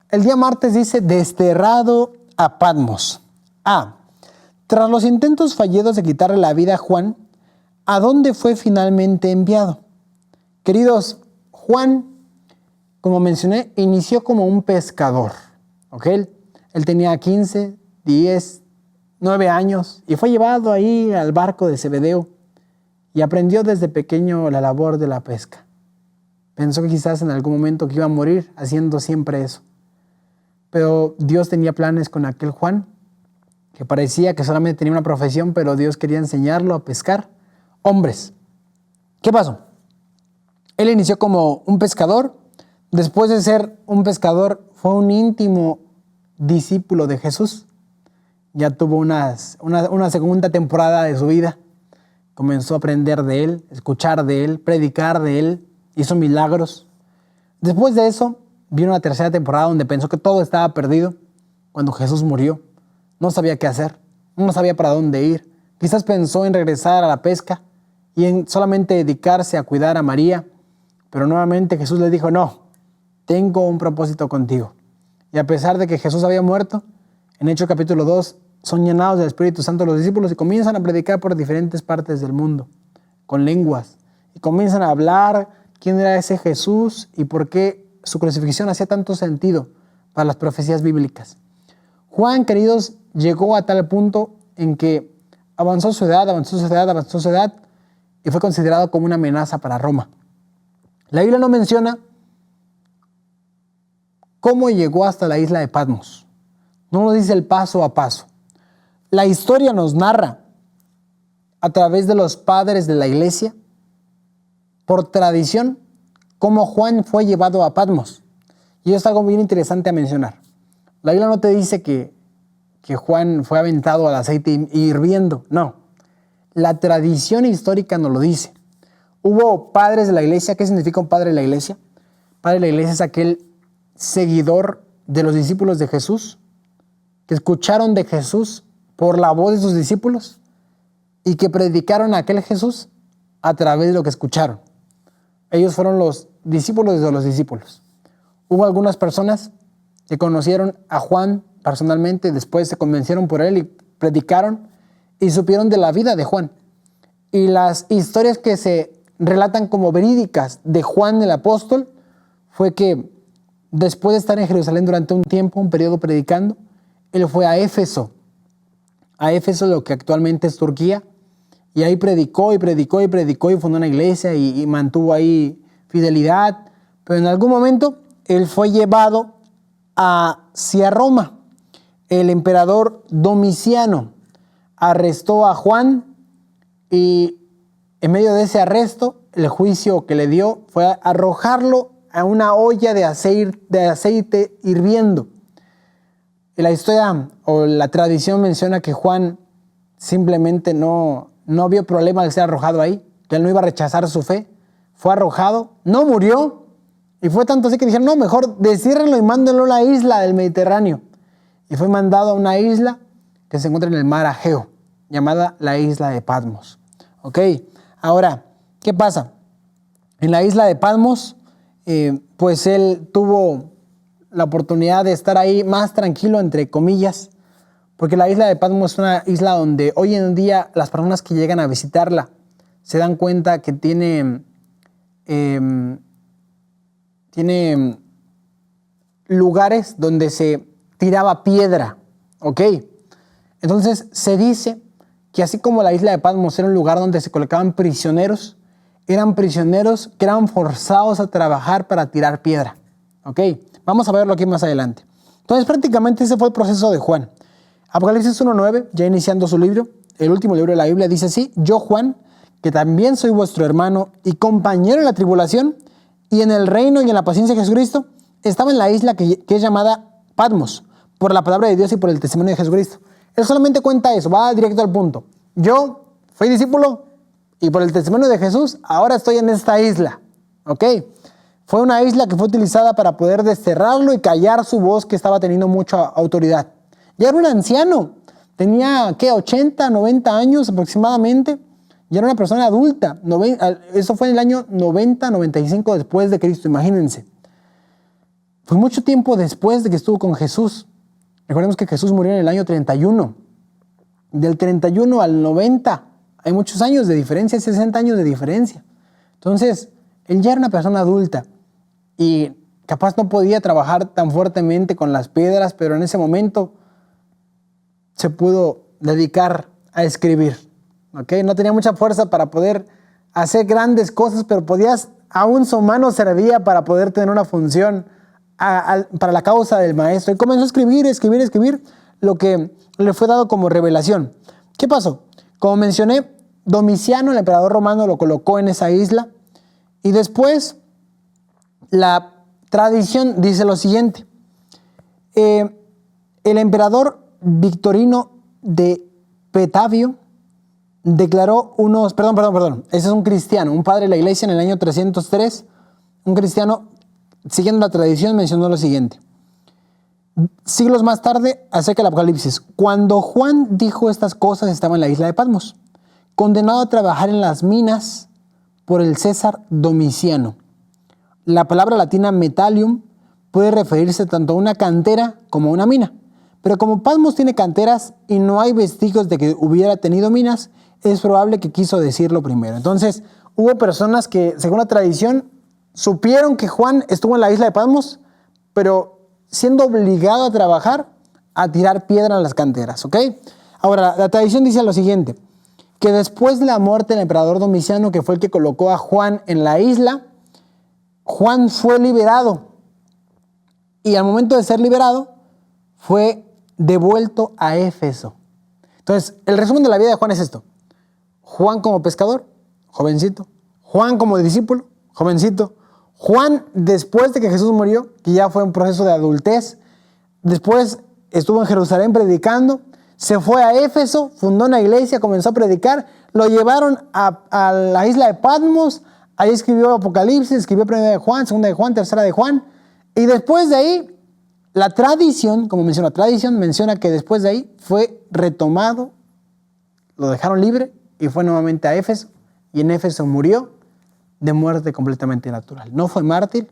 El día martes dice, desterrado a Patmos. A. Tras los intentos fallidos de quitarle la vida a Juan, ¿a dónde fue finalmente enviado? Queridos, Juan, como mencioné, inició como un pescador. ¿Ok? Él tenía 15, 10, 9 años y fue llevado ahí al barco de Zebedeo y aprendió desde pequeño la labor de la pesca. Pensó que quizás en algún momento que iba a morir haciendo siempre eso. Pero Dios tenía planes con aquel Juan, que parecía que solamente tenía una profesión, pero Dios quería enseñarlo a pescar hombres. ¿Qué pasó? Él inició como un pescador. Después de ser un pescador, fue un íntimo discípulo de Jesús. Ya tuvo una segunda temporada de su vida. Comenzó a aprender de él, escuchar de él, predicar de él. Hizo milagros. Después de eso, vino una tercera temporada donde pensó que todo estaba perdido. Cuando Jesús murió, no sabía qué hacer, no sabía para dónde ir. Quizás pensó en regresar a la pesca y en solamente dedicarse a cuidar a María. Pero nuevamente Jesús le dijo, no, tengo un propósito contigo. Y a pesar de que Jesús había muerto, en Hechos capítulo 2, son llenados del Espíritu Santo los discípulos y comienzan a predicar por diferentes partes del mundo, con lenguas. Y comienzan a hablar quién era ese Jesús y por qué su crucifixión hacía tanto sentido para las profecías bíblicas. Juan, queridos, llegó a tal punto en que avanzó su edad y fue considerado como una amenaza para Roma. La Biblia no menciona cómo llegó hasta la isla de Patmos. No nos dice el paso a paso. La historia nos narra a través de los padres de la iglesia, por tradición, cómo Juan fue llevado a Patmos. Y eso es algo bien interesante a mencionar. La Biblia no te dice que Juan fue aventado al aceite hirviendo. No. La tradición histórica nos lo dice. Hubo padres de la iglesia. ¿Qué significa un padre de la iglesia? Padre de la iglesia es aquel seguidor de los discípulos de Jesús, que escucharon de Jesús por la voz de sus discípulos y que predicaron a aquel Jesús a través de lo que escucharon. Ellos fueron los discípulos de los discípulos. Hubo algunas personas que conocieron a Juan personalmente, después se convencieron por él y predicaron y supieron de la vida de Juan. Y las historias que se relatan como verídicas de Juan el apóstol fue que después de estar en Jerusalén durante un tiempo, un periodo predicando, él fue a Éfeso, lo que actualmente es Turquía, y ahí predicó y fundó una iglesia y mantuvo ahí fidelidad. Pero en algún momento él fue llevado hacia Roma. El emperador Domiciano arrestó a Juan y en medio de ese arresto, el juicio que le dio fue arrojarlo a una olla de aceite hirviendo. Y la historia o la tradición menciona que Juan simplemente no vio problema al ser arrojado ahí, que él no iba a rechazar su fe. Fue arrojado, no murió, y fue tanto así que dijeron, no, mejor desciérrenlo y mándenlo a la isla del Mediterráneo. Y fue mandado a una isla que se encuentra en el mar Egeo, llamada la isla de Patmos. Ok, ahora, ¿qué pasa? En la isla de Patmos, pues él tuvo la oportunidad de estar ahí más tranquilo, entre comillas, porque la isla de Patmos es una isla donde hoy en día las personas que llegan a visitarla se dan cuenta que tiene lugares donde se tiraba piedra, ¿ok? Entonces se dice que así como la isla de Patmos era un lugar donde se colocaban prisioneros, eran prisioneros que eran forzados a trabajar para tirar piedra, ¿ok? Vamos a verlo aquí más adelante. Entonces prácticamente ese fue el proceso de Juan. Apocalipsis 1:9, ya iniciando su libro, el último libro de la Biblia, dice así: yo, Juan, que también soy vuestro hermano y compañero en la tribulación y en el reino y en la paciencia de Jesucristo, estaba en la isla que es llamada Patmos, por la palabra de Dios y por el testimonio de Jesucristo. Él solamente cuenta eso, va directo al punto. Yo fui discípulo y por el testimonio de Jesús, ahora estoy en esta isla, ¿ok? Fue una isla que fue utilizada para poder desterrarlo y callar su voz, que estaba teniendo mucha autoridad. Ya era un anciano, tenía, 80, 90 años aproximadamente, ya era una persona adulta. Eso fue en el año 90, 95 después de Cristo, imagínense. Pues mucho tiempo después de que estuvo con Jesús. Recordemos que Jesús murió en el año 31. Del 31 al 90 hay muchos años de diferencia, 60 años de diferencia. Entonces, él ya era una persona adulta y capaz no podía trabajar tan fuertemente con las piedras, pero en ese momento se pudo dedicar a escribir. ¿Okay? No tenía mucha fuerza para poder hacer grandes cosas, pero aún su mano servía para poder tener una función para la causa del maestro. Y comenzó a escribir lo que le fue dado como revelación. ¿Qué pasó? Como mencioné, Domiciano, el emperador romano, lo colocó en esa isla. Y después, la tradición dice lo siguiente. El emperador Victorino de Petavio declaró ese es un cristiano, un padre de la iglesia en el año 303, un cristiano, siguiendo la tradición, mencionó lo siguiente. Siglos más tarde, acerca del Apocalipsis, cuando Juan dijo estas cosas, estaba en la isla de Patmos, condenado a trabajar en las minas por el César Domiciano. La palabra latina metallium puede referirse tanto a una cantera como a una mina. Pero como Patmos tiene canteras y no hay vestigios de que hubiera tenido minas, es probable que quiso decirlo primero. Entonces, hubo personas que, según la tradición, supieron que Juan estuvo en la isla de Patmos, pero siendo obligado a trabajar, a tirar piedra en las canteras, ¿ok? Ahora, la tradición dice lo siguiente, que después de la muerte del emperador Domiciano, que fue el que colocó a Juan en la isla, Juan fue liberado. Y al momento de ser liberado, fue devuelto a Éfeso. Entonces, el resumen de la vida de Juan es esto. Juan como pescador, jovencito. Juan como discípulo, jovencito. Juan después de que Jesús murió, que ya fue un proceso de adultez. Después estuvo en Jerusalén predicando. Se fue a Éfeso, fundó una iglesia, comenzó a predicar. Lo llevaron a la isla de Patmos. Ahí escribió Apocalipsis, escribió Primera de Juan, Segunda de Juan, Tercera de Juan. Y después de ahí, la tradición, como menciona la tradición, menciona que después de ahí fue retomado, lo dejaron libre y fue nuevamente a Éfeso. Y en Éfeso murió de muerte completamente natural. No fue mártir,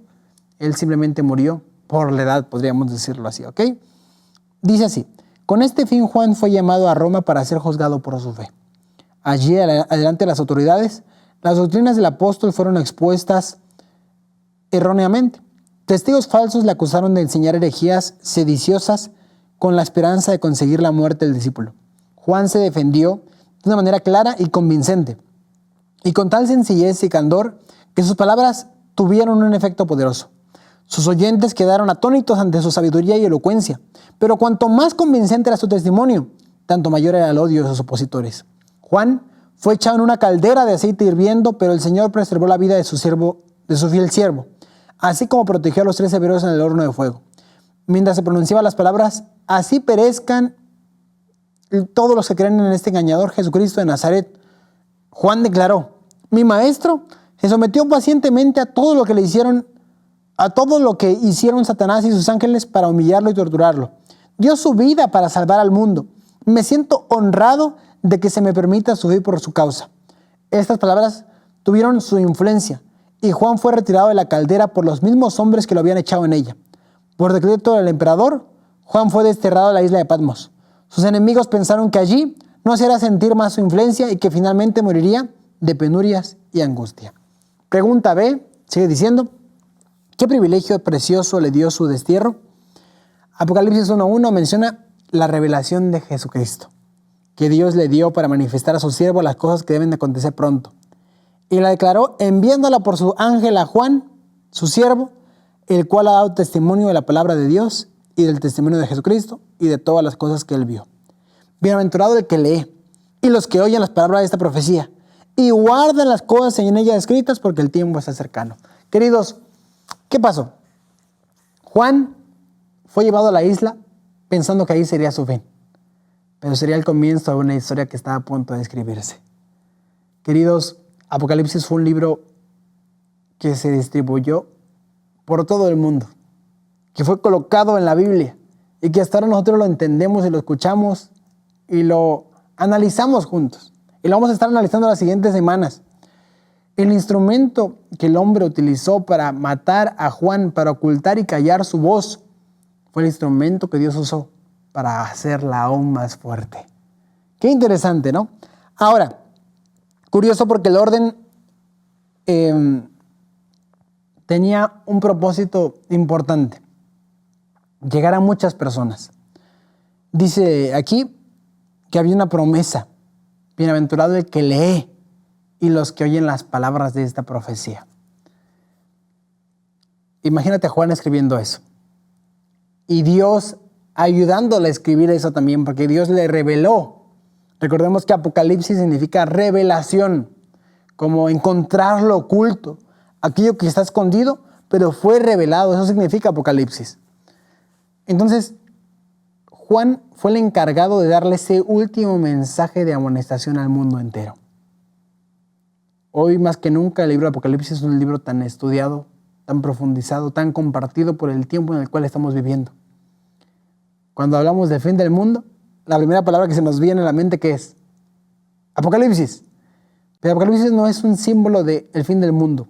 él simplemente murió por la edad, podríamos decirlo así, ¿ok? Dice así, con este fin Juan fue llamado a Roma para ser juzgado por su fe. Allí, adelante de las autoridades, las doctrinas del apóstol fueron expuestas erróneamente. Testigos falsos le acusaron de enseñar herejías sediciosas con la esperanza de conseguir la muerte del discípulo. Juan se defendió de una manera clara y convincente, y con tal sencillez y candor que sus palabras tuvieron un efecto poderoso. Sus oyentes quedaron atónitos ante su sabiduría y elocuencia, pero cuanto más convincente era su testimonio, tanto mayor era el odio de sus opositores. Juan fue echado en una caldera de aceite hirviendo, pero el Señor preservó la vida de su fiel siervo, así como protegió a los 3 hebreos en el horno de fuego. Mientras se pronunciaban las palabras, así perezcan todos los que creen en este engañador Jesucristo de Nazaret. Juan declaró, mi maestro se sometió pacientemente a todo lo que hicieron Satanás y sus ángeles para humillarlo y torturarlo. Dio su vida para salvar al mundo. Me siento honrado de que se me permita sufrir por su causa. Estas palabras tuvieron su influencia y Juan fue retirado de la caldera por los mismos hombres que lo habían echado en ella. Por decreto del emperador, Juan fue desterrado a la isla de Patmos. Sus enemigos pensaron que allí no se hará sentir más su influencia y que finalmente moriría de penurias y angustia. Pregunta B, sigue diciendo, ¿qué privilegio precioso le dio su destierro? Apocalipsis 1.1 menciona la revelación de Jesucristo, que Dios le dio para manifestar a su siervo las cosas que deben de acontecer pronto. Y la declaró enviándola por su ángel a Juan, su siervo, el cual ha dado testimonio de la palabra de Dios y del testimonio de Jesucristo y de todas las cosas que él vio. Bienaventurado el que lee y los que oyen las palabras de esta profecía y guardan las cosas en ella escritas porque el tiempo está cercano. Queridos, ¿qué pasó? Juan fue llevado a la isla pensando que ahí sería su fin, pero sería el comienzo de una historia que estaba a punto de escribirse. Queridos, Apocalipsis fue un libro que se distribuyó por todo el mundo, que fue colocado en la Biblia y que hasta ahora nosotros lo entendemos y lo escuchamos y lo analizamos juntos. Y lo vamos a estar analizando las siguientes semanas. El instrumento que el hombre utilizó para matar a Juan, para ocultar y callar su voz, fue el instrumento que Dios usó para hacerla aún más fuerte. Qué interesante, ¿no? Ahora, curioso porque el orden tenía un propósito importante: llegar a muchas personas. Dice aquí que había una promesa: bienaventurado el que lee y los que oyen las palabras de esta profecía. Imagínate a Juan escribiendo eso, y Dios ayudándole a escribir eso también, porque Dios le reveló. Recordemos que Apocalipsis significa revelación, como encontrar lo oculto, aquello que está escondido, pero fue revelado. Eso significa Apocalipsis. Entonces, Juan fue el encargado de darle ese último mensaje de amonestación al mundo entero. Hoy más que nunca el libro de Apocalipsis es un libro tan estudiado, tan profundizado, tan compartido por el tiempo en el cual estamos viviendo. Cuando hablamos del fin del mundo, la primera palabra que se nos viene a la mente, ¿qué es? Apocalipsis. Pero Apocalipsis no es un símbolo del fin del mundo.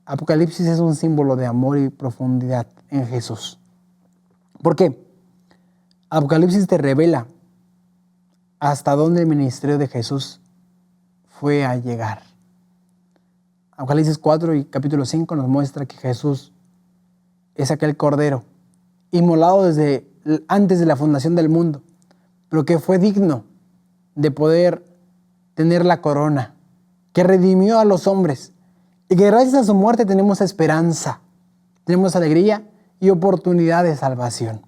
Apocalipsis es un símbolo de amor y profundidad en Jesús. ¿Por qué? Apocalipsis te revela hasta dónde el ministerio de Jesús fue a llegar. Apocalipsis 4 y capítulo 5 nos muestra que Jesús es aquel cordero inmolado desde antes de la fundación del mundo, pero que fue digno de poder tener la corona, que redimió a los hombres y que gracias a su muerte tenemos esperanza, tenemos alegría y oportunidad de salvación.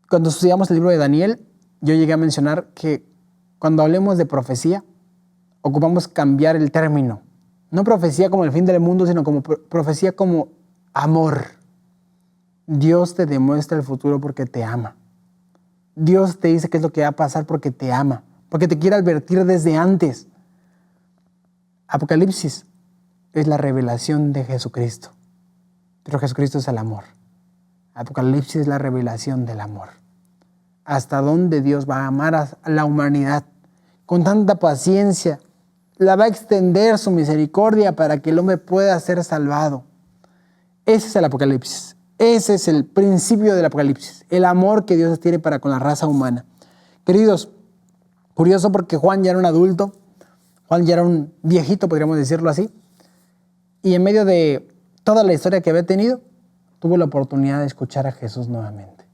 Cuando estudiamos el libro de Daniel, yo llegué a mencionar que cuando hablemos de profecía, ocupamos cambiar el término. No profecía como el fin del mundo, sino como profecía como amor. Dios te demuestra el futuro porque te ama. Dios te dice qué es lo que va a pasar porque te ama, porque te quiere advertir desde antes. Apocalipsis es la revelación de Jesucristo, pero Jesucristo es el amor. Apocalipsis es la revelación del amor. Hasta dónde Dios va a amar a la humanidad con tanta paciencia, la va a extender su misericordia para que el hombre pueda ser salvado. Ese es el Apocalipsis. Ese es el principio del Apocalipsis, el amor que Dios tiene para con la raza humana. Queridos, curioso porque Juan ya era un adulto, Juan ya era un viejito, podríamos decirlo así, y en medio de toda la historia que había tenido, tuvo la oportunidad de escuchar a Jesús nuevamente.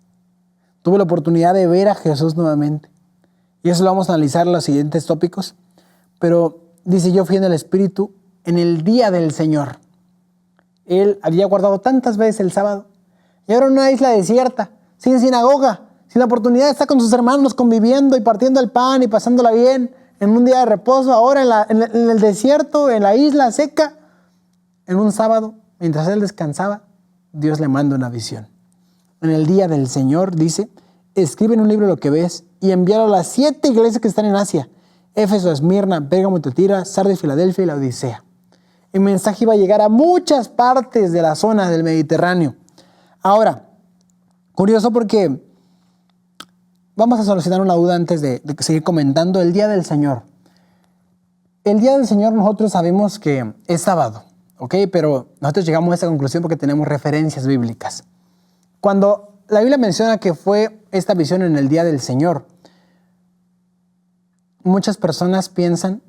Tuvo la oportunidad de ver a Jesús nuevamente. Y eso lo vamos a analizar en los siguientes tópicos. Pero dice: yo fui en el Espíritu en el día del Señor. Él había guardado tantas veces el sábado. Y ahora en una isla desierta, sin sinagoga, sin la oportunidad de estar con sus hermanos conviviendo y partiendo el pan y pasándola bien, en un día de reposo, ahora en el desierto, en la isla seca, en un sábado, mientras él descansaba, Dios le manda una visión. En el día del Señor, dice: escribe en un libro lo que ves y envíalo a las 7 iglesias que están en Asia: Éfeso, Esmirna, Pérgamo, Tiatira, Sardis, Filadelfia y la Odisea. El mensaje iba a llegar a muchas partes de la zona del Mediterráneo. Ahora, curioso porque vamos a solucionar una duda antes de seguir comentando. El día del Señor. El día del Señor nosotros sabemos que es sábado, ¿ok? Pero nosotros llegamos a esa conclusión porque tenemos referencias bíblicas. Cuando la Biblia menciona que fue esta visión en el día del Señor, muchas personas piensan,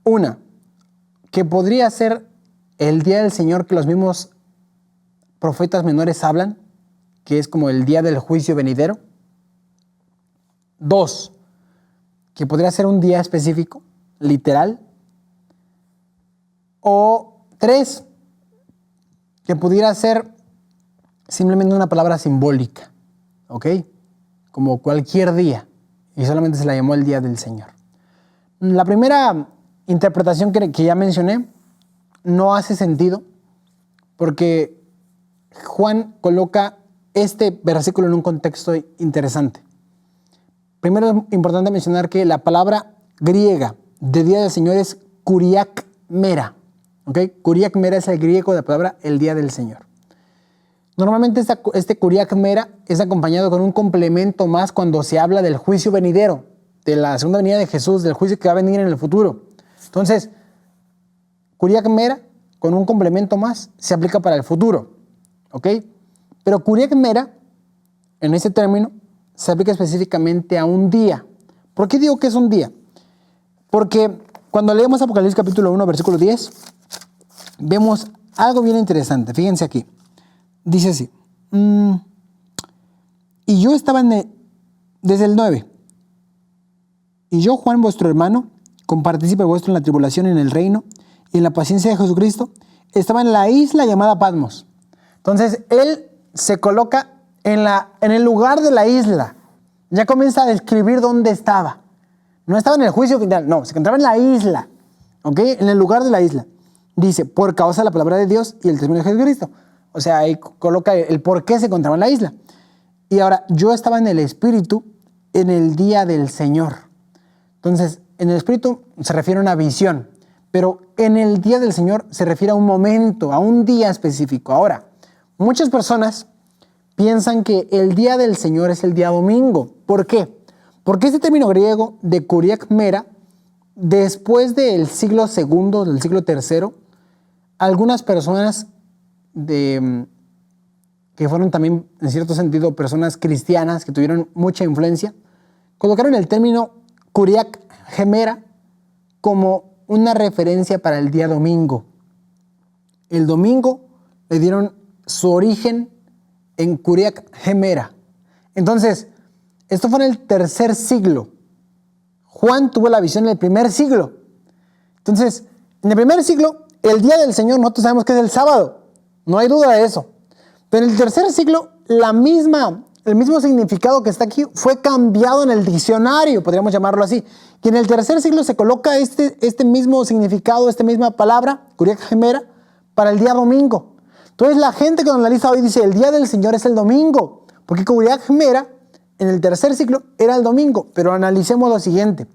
una, que podría ser el día del Señor que los mismos profetas menores hablan, que es como el día del juicio venidero. Dos, que podría ser un día específico, literal. O tres, que pudiera ser simplemente una palabra simbólica, ¿ok? Como cualquier día, y solamente se la llamó el día del Señor. La primera interpretación que ya mencioné no hace sentido, porque Juan coloca este versículo en un contexto interesante. Primero es importante mencionar que la palabra griega de día del Señor es kuriak mera. ¿Okay? Kuriak mera es el griego de la palabra el día del Señor. Normalmente este kuriak mera es acompañado con un complemento más cuando se habla del juicio venidero, de la segunda venida de Jesús, del juicio que va a venir en el futuro. Entonces, Kuriak Mera, con un complemento más, se aplica para el futuro. ¿Ok? Pero Kuriak Mera, en ese término, se aplica específicamente a un día. ¿Por qué digo que es un día? Porque cuando leemos Apocalipsis capítulo 1, versículo 10, vemos algo bien interesante. Fíjense aquí. Dice así. Y yo estaba desde el 9. Y yo, Juan, vuestro hermano, compartícipe vuestro en la tribulación y en el reino y en la paciencia de Jesucristo, estaba en la isla llamada Patmos. Entonces, él se coloca en el lugar de la isla. Ya comienza a describir dónde estaba. No estaba en el juicio final, no, se encontraba en la isla, ¿ok? En el lugar de la isla. Dice, por causa de la palabra de Dios y el testimonio de Jesucristo. O sea, ahí coloca el por qué se encontraba en la isla. Y ahora, yo estaba en el Espíritu en el día del Señor. Entonces, en el Espíritu se refiere a una visión, pero en el día del Señor se refiere a un momento, a un día específico. Ahora, muchas personas piensan que el día del Señor es el día domingo. ¿Por qué? Porque este término griego de Kuriak Mera, después del siglo II, del siglo III, algunas personas que fueron también, en cierto sentido, personas cristianas que tuvieron mucha influencia, colocaron el término Kuriak Mera como una referencia para el día domingo. El domingo le dieron su origen en Kuriak Mera. Entonces, esto fue en el tercer siglo. Juan tuvo la visión en el primer siglo. Entonces, en el primer siglo, el día del Señor, nosotros sabemos que es el sábado. No hay duda de eso. Pero en el tercer siglo, el mismo significado que está aquí fue cambiado en el diccionario, podríamos llamarlo así. Y en el tercer siglo se coloca este mismo significado, esta misma palabra, Kuriak Mera, para el día domingo. Entonces la gente que lo analiza hoy dice, el día del Señor es el domingo, porque Kuriak Mera en el tercer siglo era el domingo. Pero analicemos lo siguiente.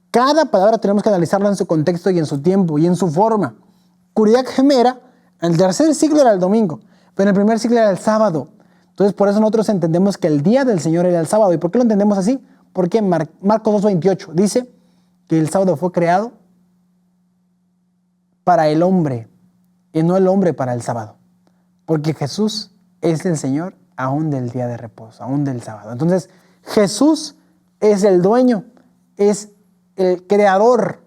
Cada palabra tenemos que analizarla en su contexto y en su tiempo y en su forma. Kuriak Mera en el tercer siglo era el domingo, pero en el primer siglo era el sábado. Entonces por eso nosotros entendemos que el día del Señor era el sábado. ¿Y por qué lo entendemos así? Porque Marcos 2:28 dice que el sábado fue creado para el hombre y no el hombre para el sábado. Porque Jesús es el Señor aún del día de reposo, aún del sábado. Entonces Jesús es el dueño, es el creador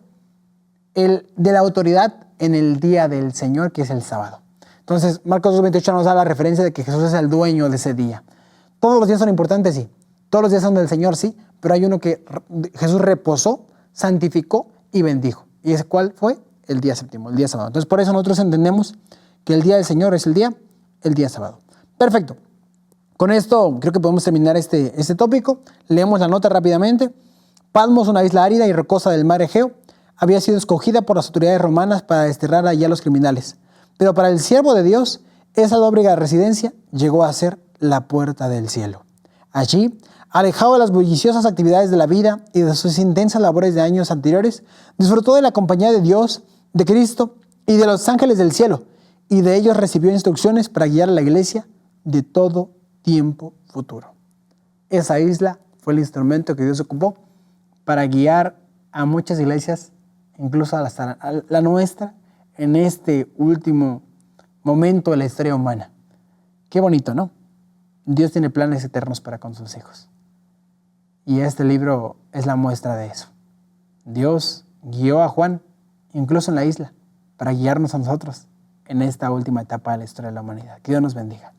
de la autoridad en el día del Señor, que es el sábado. Entonces Marcos 2:28 nos da la referencia de que Jesús es el dueño de ese día. ¿Todos los días son importantes? Sí. ¿Todos los días son del Señor? Sí. Pero hay uno que Jesús reposó, santificó y bendijo. ¿Y ese cuál fue? El día séptimo, el día sábado. Entonces por eso nosotros entendemos que el día del Señor es el día sábado. Perfecto. Con esto creo que podemos terminar este tópico. Leemos la nota rápidamente. Patmos, una isla árida y rocosa del mar Egeo, había sido escogida por las autoridades romanas para desterrar allí a los criminales. Pero para el siervo de Dios, esa lóbrega residencia llegó a ser la puerta del cielo. Allí, alejado de las bulliciosas actividades de la vida y de sus intensas labores de años anteriores, disfrutó de la compañía de Dios, de Cristo y de los ángeles del cielo, y de ellos recibió instrucciones para guiar a la iglesia de todo tiempo futuro. Esa isla fue el instrumento que Dios ocupó para guiar a muchas iglesias, incluso hasta la nuestra, en este último momento de la historia humana. Qué bonito, ¿no? Dios tiene planes eternos para con sus hijos. Y este libro es la muestra de eso. Dios guió a Juan, incluso en la isla, para guiarnos a nosotros en esta última etapa de la historia de la humanidad. Que Dios nos bendiga.